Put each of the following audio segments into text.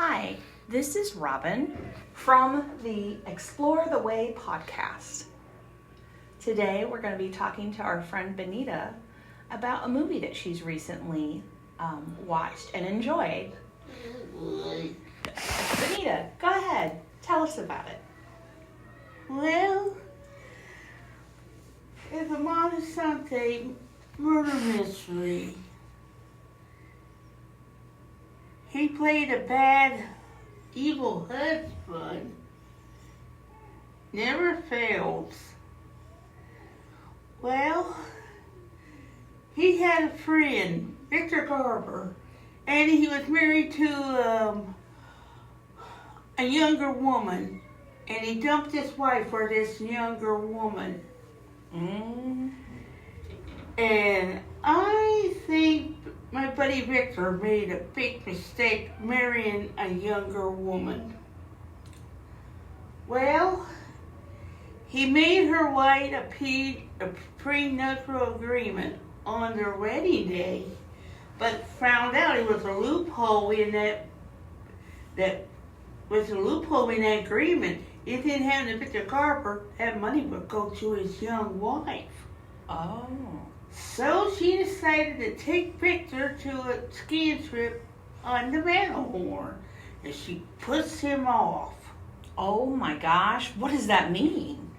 Hi, this is Robin from the Xplore the Way podcast. Today we're going to be talking to our friend Bonita about a movie that she's recently watched and enjoyed. Bonita, go ahead. Tell us about it. Well, it's a Montesante murder mystery. He played a bad, evil husband. Never fails. Well, he had a friend, Victor Garber, and he was married to a younger woman, and he dumped his wife for this younger woman. And I think my buddy Victor made a big mistake marrying a younger woman. Well, he made her write a prenuptial agreement on their wedding day, but found out it was a loophole in that agreement. If he didn't have the Victor Garber, that money would go to his young wife. Oh. So she decided to take Victor to a skiing trip on the Matterhorn, and she puts him off. Oh my gosh, what does that mean?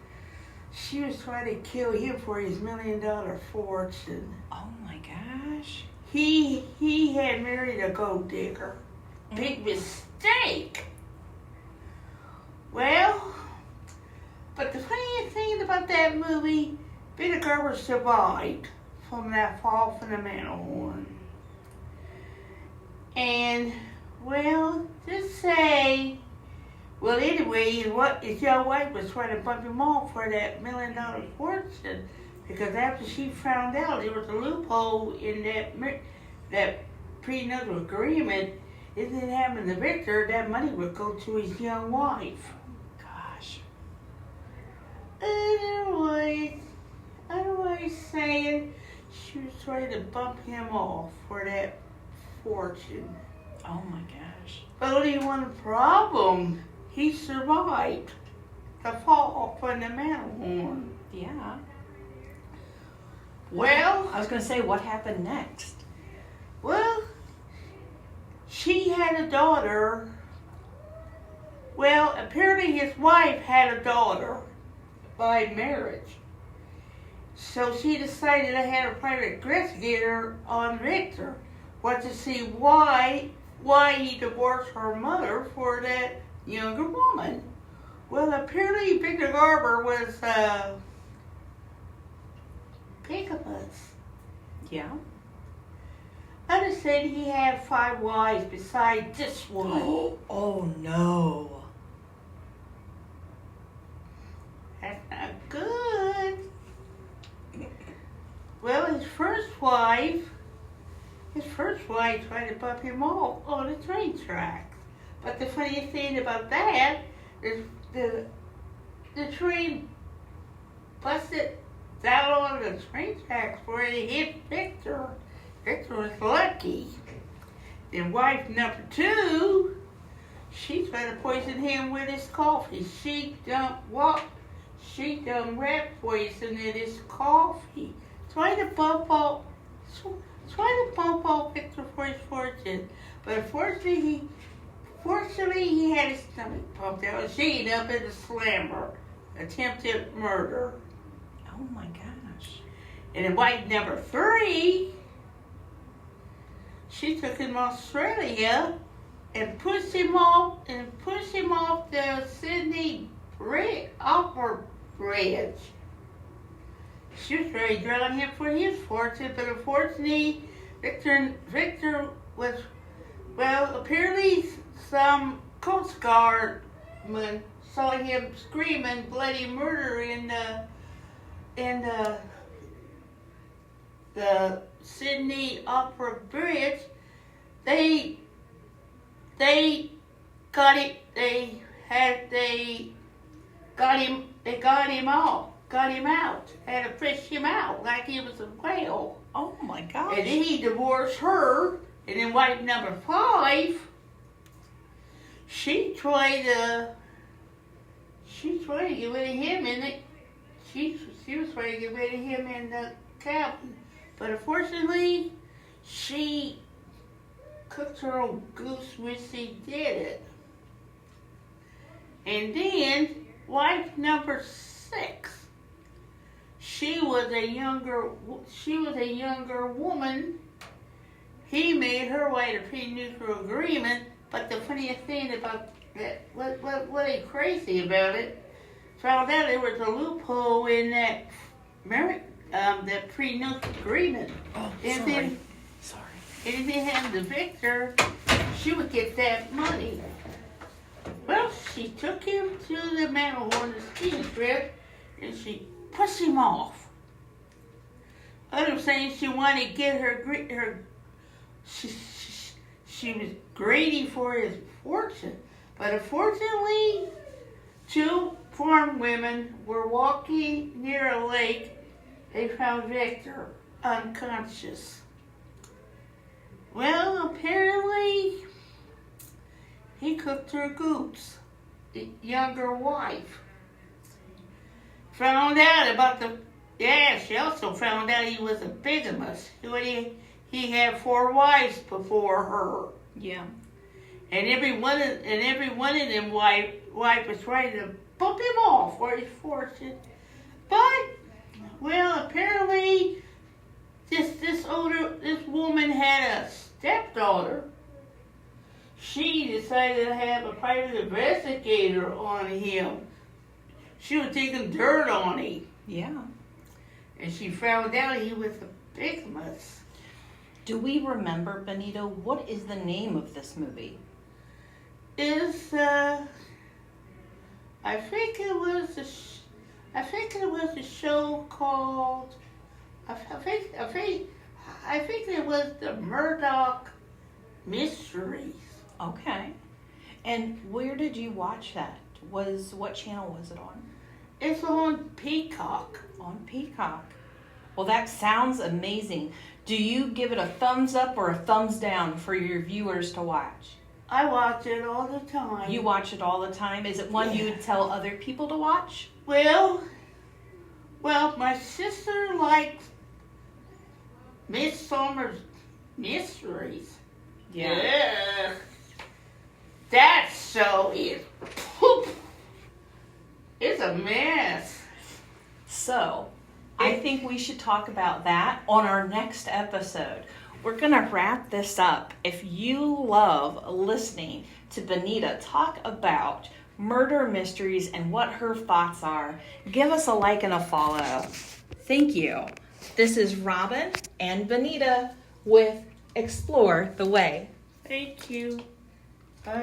She was trying to kill him for his $1 million fortune. Oh my gosh. He had married a gold digger. Big mistake. Well, but the funniest thing about that movie, Bonita Garber survived from that fall from the Matterhorn. And, well, just say, well, anyway, his young wife was trying to bump him off for that $1 million fortune, because after she found out there was a loophole in that prenuptial agreement, if it happened to Victor, that money would go to his young wife. Gosh. Anyways, saying she was trying to bump him off for that fortune. Oh my gosh. But only one problem. He survived the fall from the Matterhorn. Yeah. Well, I was going to say, what happened next? Well, she had a daughter. Well, apparently his wife had a daughter by marriage. So she decided to have a private investigator on Victor, to see why he divorced her mother for that younger woman. Well, apparently Victor Garber was bigamous. Yeah. Understand he had 5 wives besides this one. Oh no. That's not good. Well, his first wife tried to bump him off on the train tracks. But the funniest thing about that is the train busted down on the train tracks where it hit Victor. Victor was lucky. Then wife number 2, she tried to poison him with his coffee. She dumped rat poison in his coffee. Trying to bump off Victor for his fortune. But unfortunately, he had his stomach pumped out. She ended up in a slammer. Attempted murder. Oh my gosh. And then wife number 3, she took him to Australia and pushed him off the Sydney Opera Bridge. She was ready to drown him for his fortune, but unfortunately, Victor was, well, apparently some Coast Guardman saw him screaming bloody murder in the Sydney Opera Bridge. They got him out, had to fish him out like he was a whale. Oh my gosh. And then he divorced her, and then wife number 5, she tried to get rid of him in it. She was trying to get rid of him in the cabin. But unfortunately, she cooked her own goose when she did it. And then, wife number 6, she was a younger woman. He made her write a prenuptial agreement, but the funniest thing about that, what ain't crazy about it, found out there was a loophole in that that prenuptial agreement. Oh, sorry. And if they had the victor, she would get that money. Well, she took him to the Matterhorn ski trip, and she pushed him off. Other saying she wanted to get her she was greedy for his fortune. But unfortunately, 2 farm women were walking near a lake. They found Victor unconscious. Well, apparently, he cooked her goose, the younger wife. Found out about she also found out he was a bigamist. He had 4 wives before her. Yeah. And every one of them wife was trying to bump him off for his fortune. But, well, apparently this woman had a stepdaughter. She decided to have a private investigator on him. She was taking dirt on him. Yeah. And she found out he was a bigamist. Do we remember, Bonita, what is the name of this movie? I think it was a show called. I think it was the Murdoch Mysteries. Okay. And where did you watch that? What channel was it on? It's on Peacock. On Peacock. Well, that sounds amazing. Do you give it a thumbs up or a thumbs down for your viewers to watch? I watch it all the time. You watch it all the time? Is it one you would tell other people to watch? Well, my sister likes Midsummer's Mysteries. Yeah. That show is poop. It's a mess. So, I think we should talk about that on our next episode. We're going to wrap this up. If you love listening to Bonita talk about murder mysteries and what her thoughts are, give us a like and a follow. Thank you. This is Robin and Bonita with Xplore the Way. Thank you.